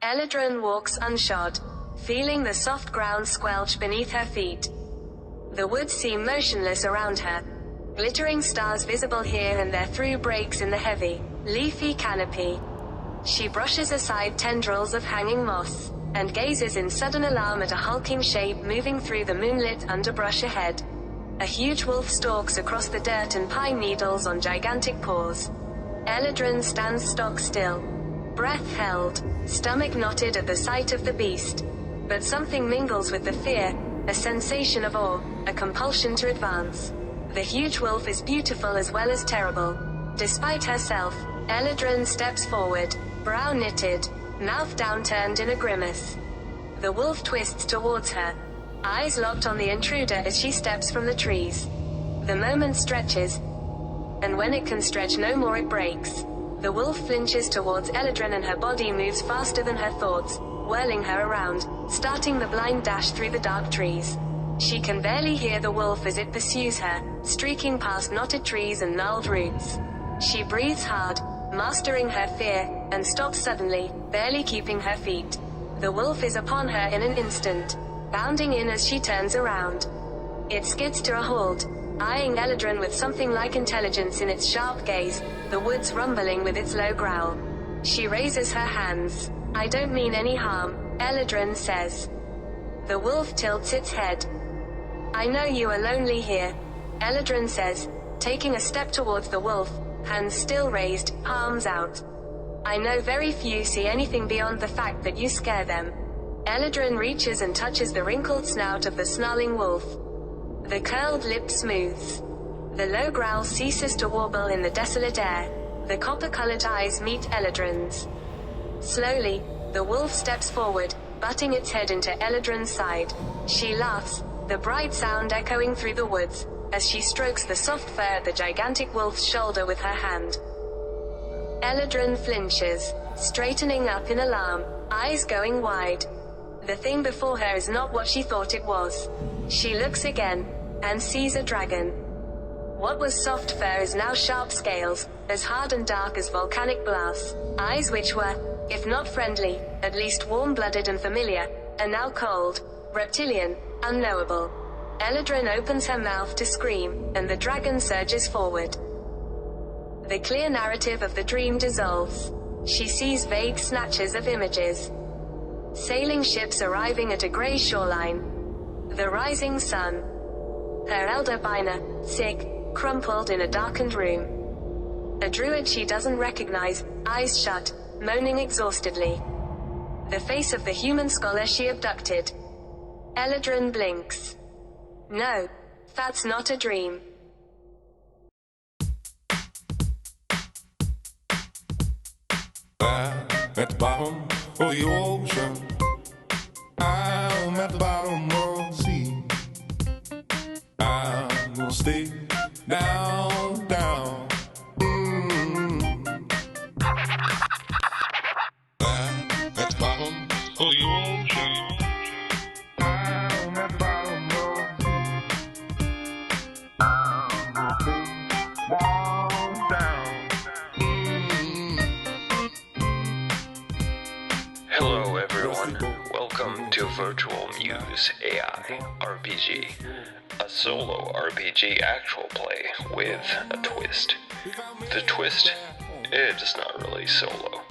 Eladrin walks unshod, feeling the soft ground squelch beneath her feet. The woods seem motionless around her. Glittering stars visible here and there through breaks in the heavy, leafy canopy. She brushes aside tendrils of hanging moss, and gazes in sudden alarm at a hulking shape moving through the moonlit underbrush ahead. A huge wolf stalks across the dirt and pine needles on gigantic paws. Eladrin stands stock still, breath held, stomach knotted at the sight of the beast. But something mingles with the fear, a sensation of awe, a compulsion to advance. The huge wolf is beautiful as well as terrible. Despite herself, Eladrin steps forward, brow knitted, mouth downturned in a grimace. The wolf twists towards her, eyes locked on the intruder as she steps from the trees. The moment stretches, and when it can stretch no more it breaks. The wolf flinches towards Eladrin and her body moves faster than her thoughts, whirling her around, starting the blind dash through the dark trees. She can barely hear the wolf as it pursues her, streaking past knotted trees and gnarled roots. She breathes hard, mastering her fear, and stops suddenly, barely keeping her feet. The wolf is upon her in an instant, bounding in as she turns around. It skids to a halt, eyeing Eladrin with something like intelligence in its sharp gaze, the woods rumbling with its low growl. She raises her hands. "I don't mean any harm," Eladrin says. The wolf tilts its head. "I know you are lonely here," Eladrin says, taking a step towards the wolf, hands still raised, palms out. "I know very few see anything beyond the fact that you scare them." Eladrin reaches and touches the wrinkled snout of the snarling wolf. The curled lip smooths. The low growl ceases to warble in the desolate air. The copper-colored eyes meet Eladrin's. Slowly, the wolf steps forward, butting its head into Eladrin's side. She laughs, the bright sound echoing through the woods, as she strokes the soft fur at the gigantic wolf's shoulder with her hand. Eladrin flinches, straightening up in alarm, eyes going wide. The thing before her is not what she thought it was. She looks again, and sees a dragon. What was soft fur is now sharp scales, as hard and dark as volcanic glass. Eyes which were, if not friendly, at least warm-blooded and familiar, are now cold, reptilian, unknowable. Eladrin opens her mouth to scream, and the dragon surges forward. The clear narrative of the dream dissolves. She sees vague snatches of images. Sailing ships arriving at a grey shoreline. The rising sun. Her elder Bina, sick, crumpled in a darkened room. A druid she doesn't recognize, eyes shut, moaning exhaustedly. The face of the human scholar she abducted. Eladrin blinks. No, that's not a dream. At the bottom of the ocean, I'm at the bottom of the sea. I'm gonna stay down, down. At the bottom of the ocean, I'm at the bottom of the sea. I'm gonna stay down, down. Hello everyone, welcome to Virtual Muse AI RPG, a solo RPG actual play with a twist. The twist? It's not really solo.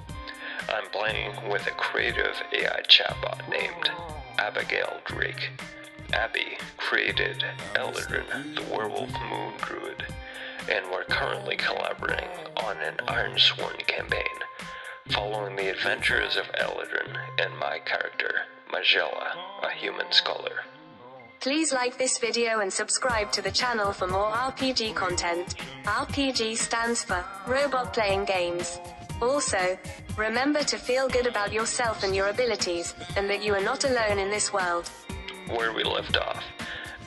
I'm playing with a creative AI chatbot named Abigail Drake. Abbie created Eladrin, the werewolf moon druid, and we're currently collaborating on an Ironsworn campaign, following the adventures of Eladrin and my character, Magella, a human scholar. Please like this video and subscribe to the channel for more RPG content. RPG stands for Robot Playing Games. Also, remember to feel good about yourself and your abilities, and that you are not alone in this world. Where we left off,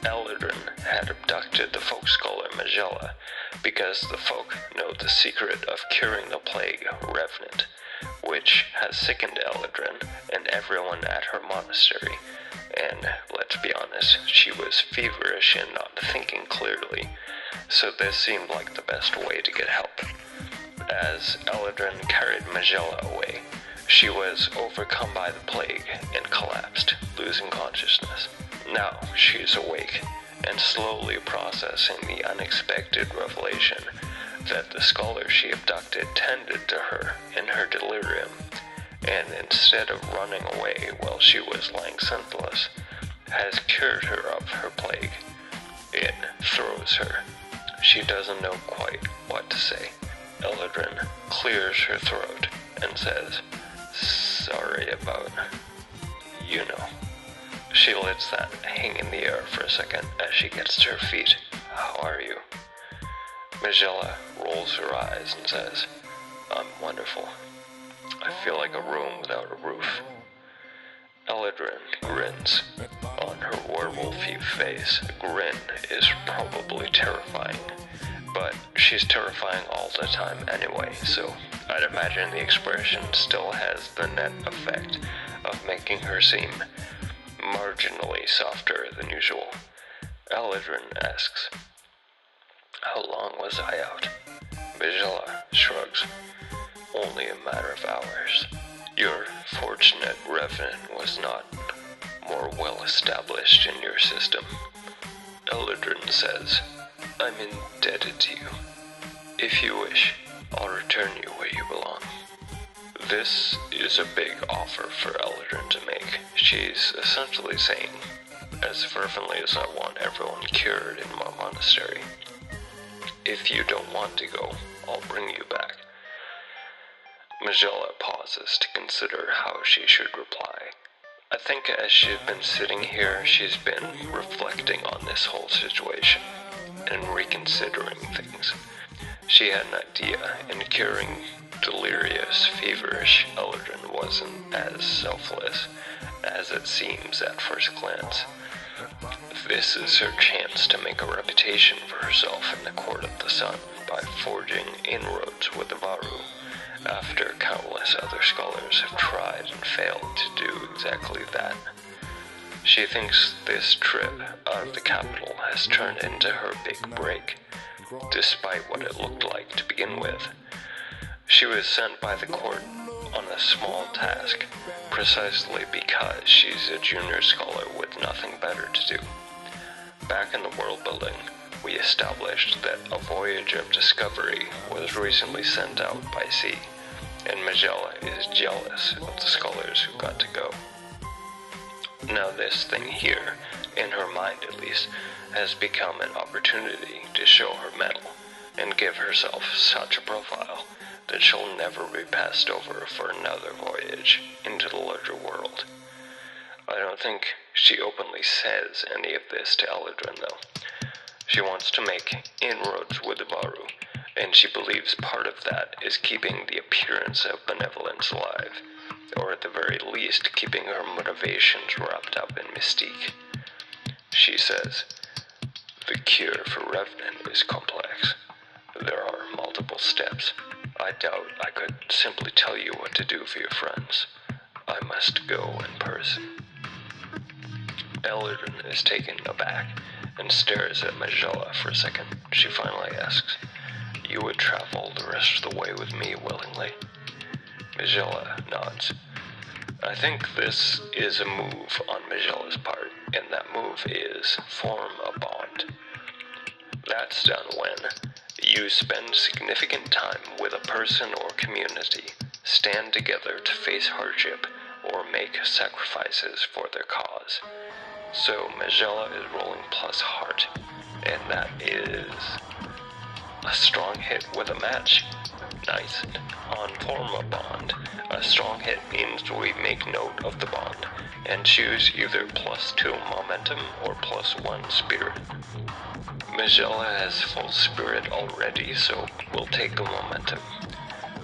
Eladrin had abducted the folk scholar Magella because the folk know the secret of curing the plague, Revenant, which has sickened Eladrin and everyone at her monastery, and let's be honest, she was feverish and not thinking clearly, so this seemed like the best way to get help. As Eladrin carried Magella away, She was overcome by the plague and collapsed, losing consciousness. Now she is awake and slowly processing the unexpected revelation that the scholar she abducted tended to her in her delirium, and instead of running away while she was lying senseless, has cured her of her plague. It throws her. She doesn't know quite what to say. Eldrin clears her throat and says, "Sorry about, you know." She lets that hang in the air for a second as she gets to her feet. "How are you?" Magella rolls her eyes and says, "I'm wonderful. I feel like a room without a roof." Eldrin grins. On her werewolfy face, a grin is probably terrifying. But she's terrifying all the time anyway, so I'd imagine the expression still has the net effect of making her seem marginally softer than usual. Eldrin asks, "How long was I out?" Magella shrugs. "Only a matter of hours. Your fortunate revenant was not more well established in your system." Eldrin says, "I'm indebted to you. If you wish, I'll return you where you belong." This is a big offer for Eldrin to make. She's essentially saying, as fervently as I want everyone cured in my monastery, if you don't want to go, I'll bring you back. Magella pauses to consider how she should reply. I think as she's been sitting here, she's been reflecting on this whole situation and reconsidering things. She had an idea in curing delirious, feverish Eldrin wasn't as selfless as it seems at first glance. This is her chance to make a reputation for herself in the court of the sun by forging inroads with the Varu, after countless other scholars have tried and failed to do exactly that. She thinks this trip out of the capital has turned into her big break, despite what it looked like to begin with. She was sent by the court on a small task, precisely because she's a junior scholar with nothing better to do. Back in the world building, we established that a voyage of discovery was recently sent out by sea, and Magella is jealous of the scholars who got to go. Now this thing here, in her mind at least, has become an opportunity to show her mettle and give herself such a profile that she'll never be passed over for another voyage into the larger world. I don't think she openly says any of this to Eldrin, though. She wants to make inroads with the Varu, and she believes part of that is keeping the appearance of benevolence alive, or at the very least keeping her motivations wrapped up in mystique. She says, "The cure for Revenant is complex. There are multiple steps. I doubt I could simply tell you what to do for your friends. I must go in person." Eldrin is taken aback and stares at Magella for a second. She finally asks, "You would travel the rest of the way with me willingly?" Magella nods. I think this is a move on Magella's part, and that move is form a bond. That's done when you spend significant time with a person or community, stand together to face hardship, or make sacrifices for their cause. So Magella is rolling plus heart, and that is a strong hit with a match. Nice. On form a bond, a strong hit means we make note of the bond and choose either +2 momentum or +1 spirit. Magella has full spirit already, so we'll take the momentum.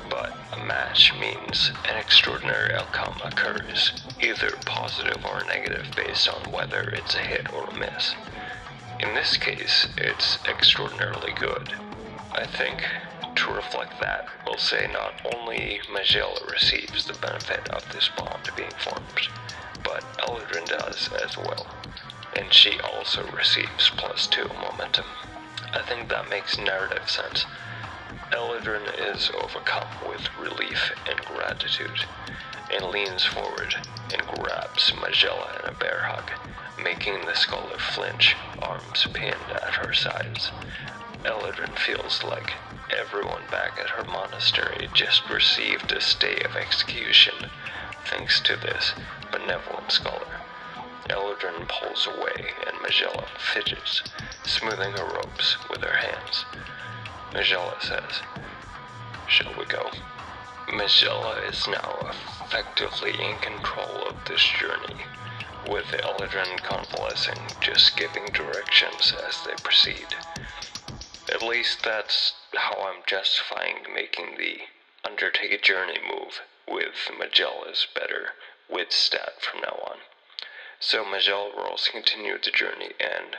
But a match means an extraordinary outcome occurs, either positive or negative based on whether it's a hit or a miss. In this case, it's extraordinarily good. I think, to reflect that, we'll say not only Magella receives the benefit of this bond being formed, but Eldrin does as well, and she also receives +2 momentum. I think that makes narrative sense. Eldrin is overcome with relief and gratitude, and leans forward and grabs Magella in a bear hug, making the scholar flinch, arms pinned at her sides. Eldrin feels like everyone back at her monastery just received a stay of execution thanks to this benevolent scholar. Eldrin pulls away and Magella fidgets, smoothing her robes with her hands. Magella says, "Shall we go?" Magella is now effectively in control of this journey, with Eldrin convalescing, just giving directions as they proceed. At least that's how I'm justifying making the undertake a journey move with Magella's better wit stat from now on. So Magella rolls continue the journey and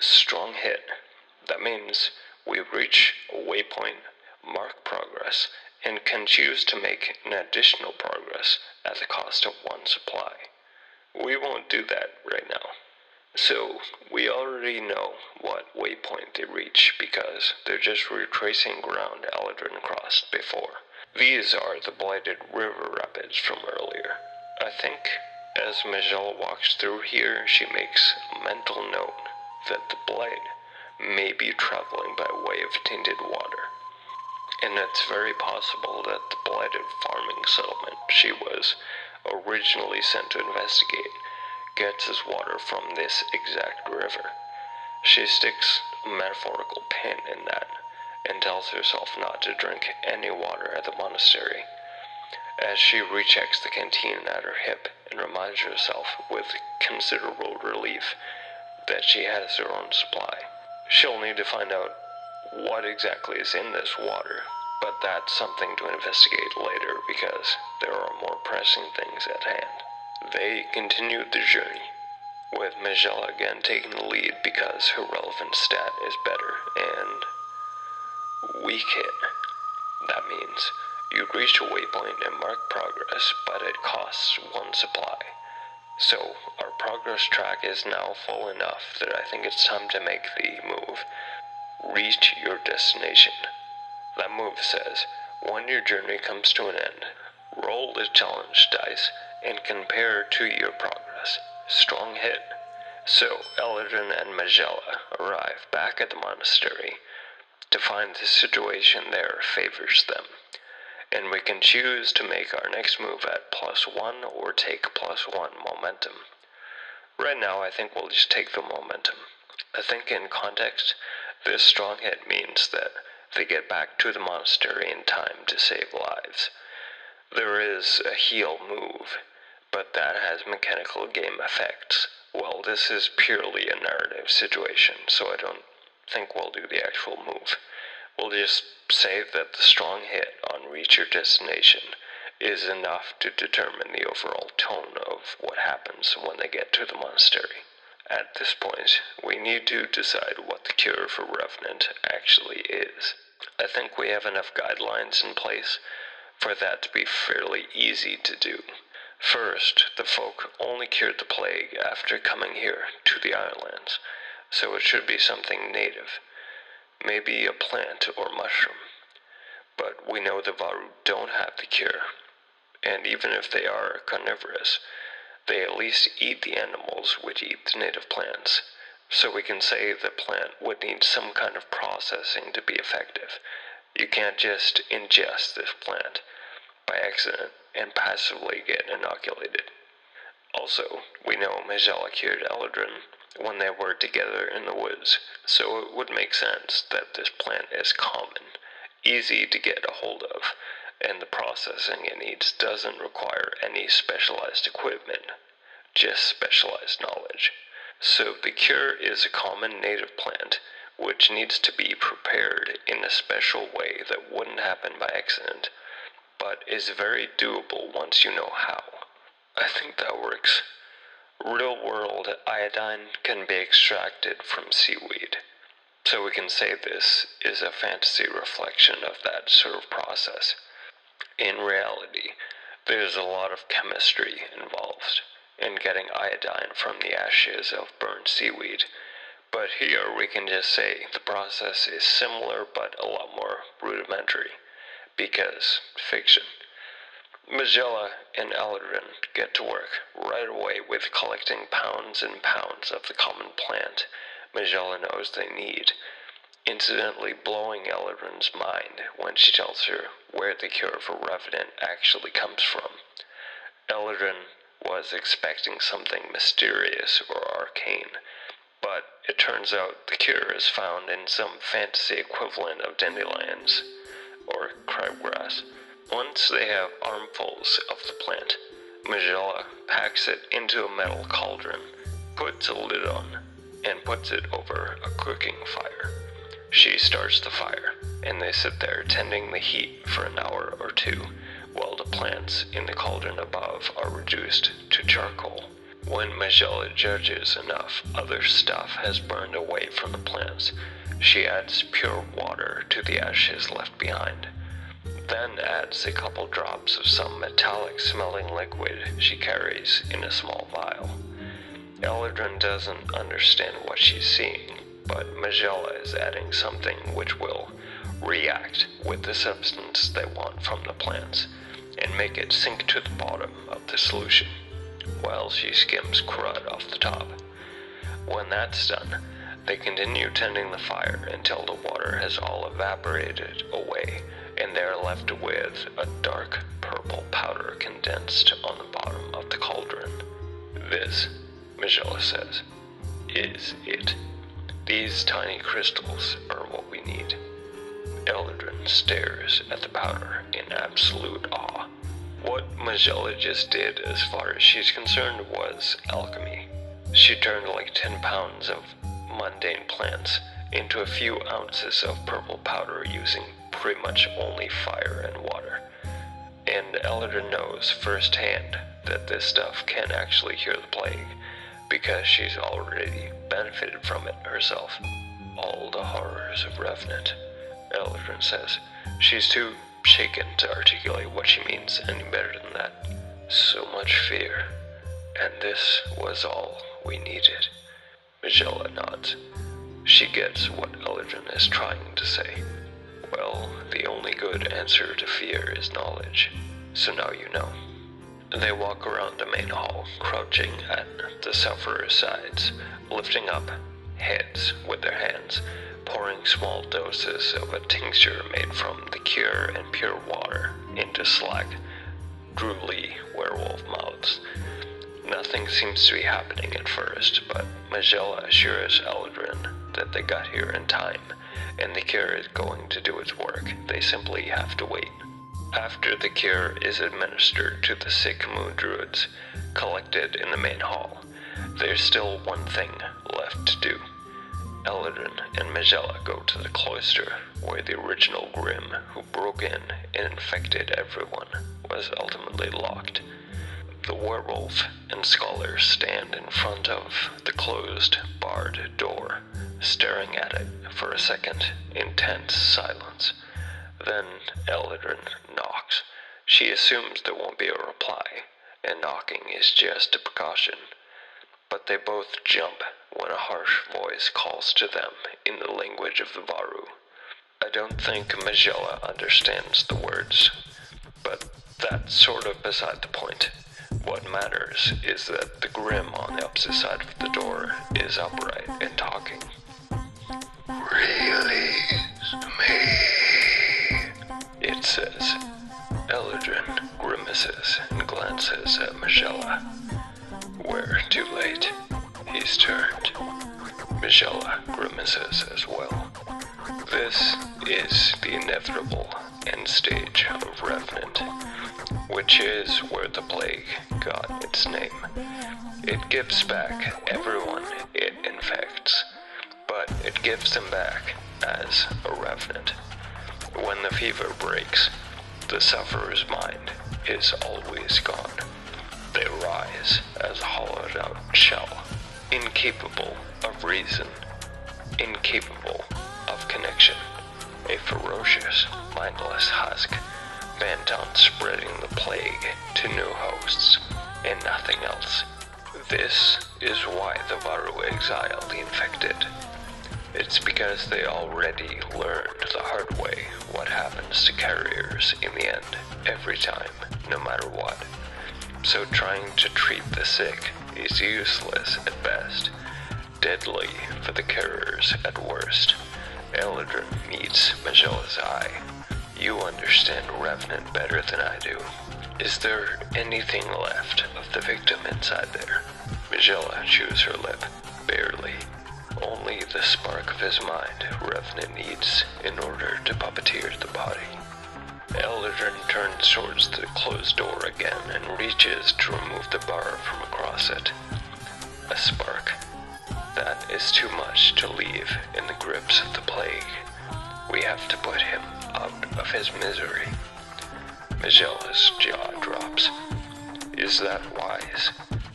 strong hit. That means we reach a waypoint, mark progress, and can choose to make an additional progress at the cost of 1 supply. We won't do that right now. So, we already know what waypoint they reach because they're just retracing ground Eldrin crossed before. These are the blighted river rapids from earlier. I think as Magella walks through here, she makes a mental note that the blight may be traveling by way of tainted water. And it's very possible that the blighted farming settlement she was originally sent to investigate gets its water from this exact river. She sticks a metaphorical pin in that and tells herself not to drink any water at the monastery. As she rechecks the canteen at her hip and reminds herself with considerable relief that she has her own supply. She'll need to find out what exactly is in this water, but that's something to investigate later because there are more pressing things at hand. They continued the journey, with Magella again taking the lead because her relevant stat is better, and weak hit. That means you reach a waypoint and mark progress, but it costs 1 supply. So our progress track is now full enough that I think it's time to make the move. Reach your destination. That move says, when your journey comes to an end, roll the challenge dice and compare to your progress. Strong hit. So Eldrin and Magella arrive back at the monastery to find the situation there favors them, and we can choose to make our next move at +1 or take +1 momentum. Right now I think we'll just take the momentum. I think in context, this strong hit means that they get back to the monastery in time to save lives. There is a heal move, but that has mechanical game effects. Well, this is purely a narrative situation, so I don't think we'll do the actual move. We'll just say that the strong hit on reach your destination is enough to determine the overall tone of what happens when they get to the monastery. At this point, we need to decide what the cure for Revenant actually is. I think we have enough guidelines in place for that to be fairly easy to do. First, the folk only cured the plague after coming here to the Ironlands, so it should be something native. Maybe a plant or mushroom. But we know the Varu don't have the cure, and even if they are carnivorous, they at least eat the animals which eat the native plants, so we can say the plant would need some kind of processing to be effective. You can't just ingest this plant by accident and passively get inoculated. Also, we know Magella cured Eldrin when they were together in the woods, so it would make sense that this plant is common, easy to get a hold of, and the processing it needs doesn't require any specialized equipment, just specialized knowledge. So the cure is a common native plant, which needs to be prepared in a special way that wouldn't happen by accident, but is very doable once you know how. I think that works. Real-world iodine can be extracted from seaweed, so we can say this is a fantasy reflection of that sort of process. In reality, there's a lot of chemistry involved in getting iodine from the ashes of burned seaweed, But here we can just say the process is similar but a lot more rudimentary, because fiction. Magella and Eldrin get to work right away with collecting pounds and pounds of the common plant Magella knows they need, incidentally blowing Eldrin's mind when she tells her where the cure for Revenant actually comes from. Eldrin was expecting something mysterious or arcane, but it turns out the cure is found in some fantasy equivalent of dandelions, or crabgrass. Once they have armfuls of the plant, Magella packs it into a metal cauldron, puts a lid on, and puts it over a cooking fire. She starts the fire, and they sit there tending the heat for an hour or two, while the plants in the cauldron above are reduced to charcoal. When Magella judges enough other stuff has burned away from the plants, she adds pure water to the ashes left behind, then adds a couple drops of some metallic-smelling liquid she carries in a small vial. Eldrin doesn't understand what she's seeing, but Magella is adding something which will react with the substance they want from the plants and make it sink to the bottom of the solution, while she skims crud off the top. When that's done, they continue tending the fire until the water has all evaporated away and they are left with a dark purple powder condensed on the bottom of the cauldron. This, Magella says, is it. These tiny crystals are what we need. Eldrin stares at the powder in absolute awe. What Magella just did, as far as she's concerned, was alchemy. She turned like 10 pounds of mundane plants into a few ounces of purple powder using pretty much only fire and water. And Eldrin knows firsthand that this stuff can actually cure the plague, because she's already benefited from it herself. All the horrors of Revenant, Eldrin says. She's too shaken to articulate what she means any better than that. So much fear, and this was all we needed. Magella nods. She gets what Eldrin is trying to say. Well, the only good answer to fear is knowledge, so now you know. They walk around the main hall, crouching at the sufferer's sides, lifting up heads with their hands, pouring small doses of a tincture made from the cure and pure water into slack, drooly werewolf mouths. Nothing seems to be happening at first, but Magella assures Eldrin that they got here in time, and the cure is going to do its work. They simply have to wait. After the cure is administered to the sick moon druids collected in the main hall, there's still one thing left to do. Eldrin and Magella go to the cloister where the original Grimm who broke in and infected everyone was ultimately locked. The werewolf and scholar stand in front of the closed, barred door, staring at it for a second in tense silence. Then Eldrin knocks. She assumes there won't be a reply, and knocking is just a precaution. But they both jump when a harsh voice calls to them in the language of the Varu. I don't think Magella understands the words, but that's sort of beside the point. What matters is that the Grimm on the opposite side of the door is upright and talking. Release me, it says. Eldrin grimaces and glances at Magella. We're too late. He's turned. Magella grimaces as well. This is the inevitable end stage of Revenant, which is where the plague got its name. It gives back everyone it infects, but it gives them back as a revenant. When the fever breaks, the sufferer's mind is always gone. They rise as a hollowed-out shell, incapable of reason, incapable of connection, a ferocious, mindless husk, bent on spreading the plague to new hosts, and nothing else. This is why the Varu exile the infected, It's because they already learned the hard way what happens to carriers in the end, every time, no matter what. So trying to treat the sick is useless at best, deadly for the carriers at worst. Eldrin meets Magella's eye. You understand Revenant better than I do. Is there anything left of the victim inside there? Magella chews her lip, barely. Only the spark of his mind Revenant needs in order to puppeteer the body. Eldrin turns towards the closed door again and reaches to remove the bar from across it. A spark. That is too much to leave in the grips of the plague. We have to put him out of his misery. Magella's jaw drops. Is that wise?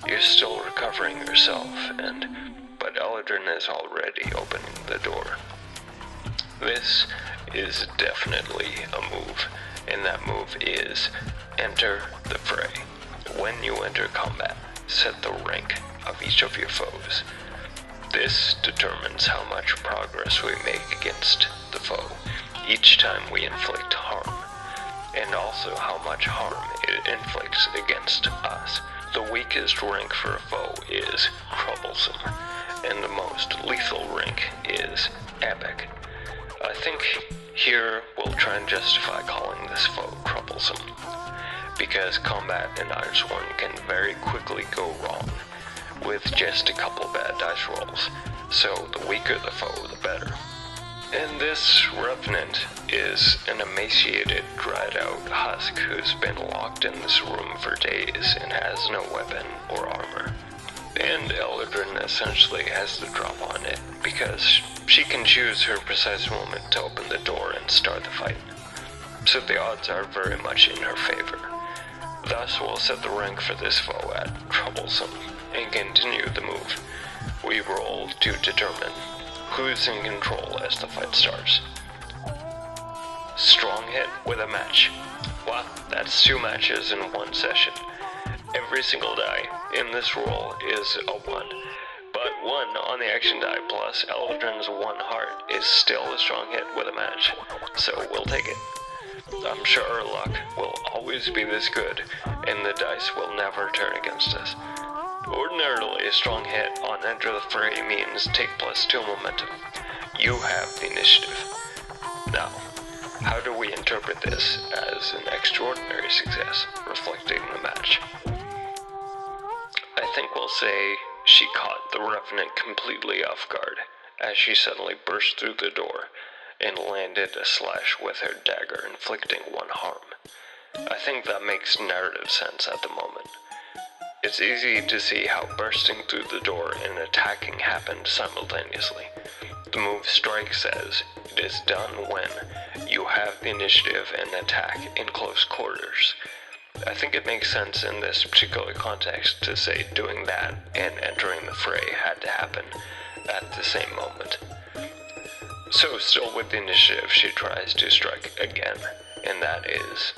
You're still recovering yourself, but Eldrin is already opening the door. This is definitely a move, and that move is enter the fray. When you enter combat, set the rank of each of your foes. This determines how much progress we make against the foe each time we inflict harm, and also how much harm it inflicts against us. The weakest rank for a foe is troublesome, and the most lethal rank is epic. I think here we'll try and justify calling this foe troublesome, because combat in Ironsworn can very quickly go wrong with just a couple bad dice rolls, so the weaker the foe, the better. And this Revenant is an emaciated, dried-out husk who's been locked in this room for days and has no weapon or armor. And Eldrin essentially has the drop on it, because she can choose her precise moment to open the door and start the fight. So the odds are very much in her favor. Thus we'll set the rank for this foe at troublesome, and continue the move. We roll to determine who's in control as the fight starts. Strong hit with a match. Wow, that's 2 matches in 1 session. Every single die in this roll is a 1, but 1 on the action die plus Eldrin's 1 heart is still a strong hit with a match, so we'll take it. I'm sure our luck will always be this good, and the dice will never turn against us. Ordinarily, a strong hit on enter the fray means take +2 momentum. You have the initiative. Now, how do we interpret this as an extraordinary success, reflecting the match? I think we'll say she caught the Revenant completely off guard, as she suddenly burst through the door and landed a slash with her dagger, inflicting 1 harm. I think that makes narrative sense at the moment. It's easy to see how bursting through the door and attacking happened simultaneously. The move strike says it is done when you have the initiative and attack in close quarters. I think it makes sense in this particular context to say doing that and entering the fray had to happen at the same moment. So still with the initiative, she tries to strike again, and that is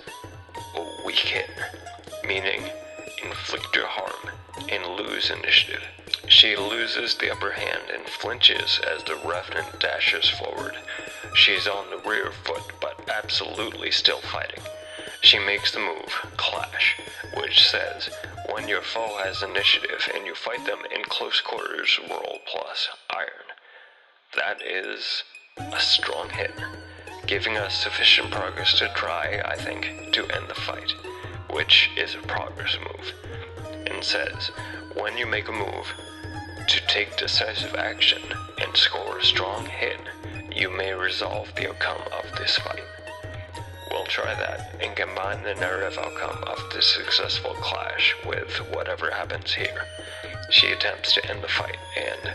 a weak hit, meaning inflict your harm and lose initiative. She loses the upper hand and flinches as the Revenant dashes forward. She's on the rear foot, but absolutely still fighting. She makes the move, Clash, which says, when your foe has initiative and you fight them in close quarters, roll plus iron. That is a strong hit, giving us sufficient progress to try, I think, to end the fight, which is a progress move, and says, when you make a move to take decisive action and score a strong hit, you may resolve the outcome of this fight. We'll try that and combine the narrative outcome of this successful clash with whatever happens here. She attempts to end the fight and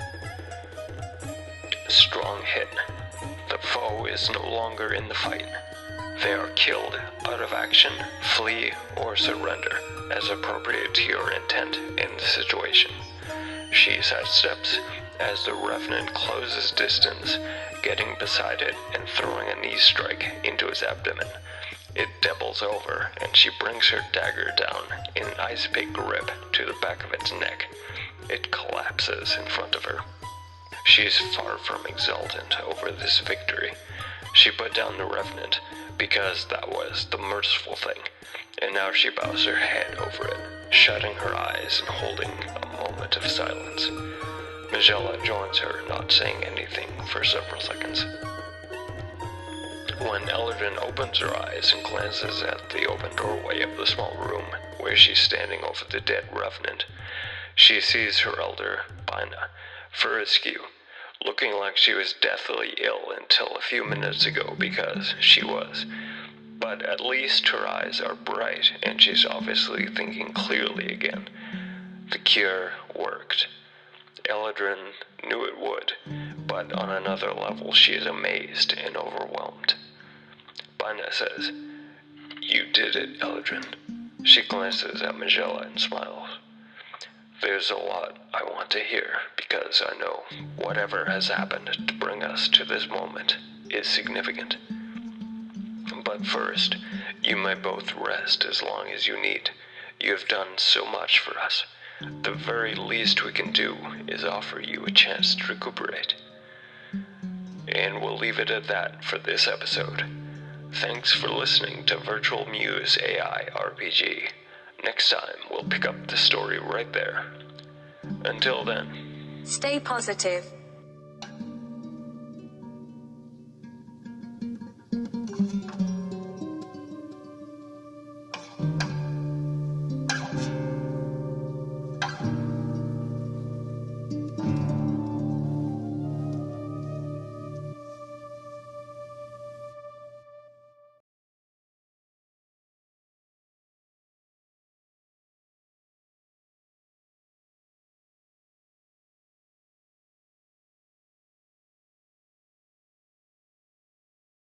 strong hit. The foe is no longer in the fight. They are killed out of action, flee, or surrender, as appropriate to your intent in the situation. She sidesteps as the Revenant closes distance, getting beside it and throwing a knee strike into its abdomen. It doubles over, and she brings her dagger down in an ice pick grip to the back of its neck. It collapses in front of her. She is far from exultant over this victory. She put down the Revenant because that was the merciful thing, and now she bows her head over it, shutting her eyes and holding a moment of silence. Magella joins her, not saying anything for several seconds. When Eldrin opens her eyes and glances at the open doorway of the small room where she's standing over the dead Revenant, she sees her elder, Bina, fur askew, looking like she was deathly ill until a few minutes ago, because she was. But at least her eyes are bright and she's obviously thinking clearly again. The cure worked. Eldrin knew it would, but on another level she is amazed and overwhelmed. Bina says, "You did it, Eldrin." She glances at Magella and smiles. "There's a lot I want to hear, because I know whatever has happened to bring us to this moment is significant. But first, you may both rest as long as you need. You have done so much for us. The very least we can do is offer you a chance to recuperate." And we'll leave it at that for this episode. Thanks for listening to Virtual Muse AI RPG. Next time, we'll pick up the story right there. Until then. Stay positive.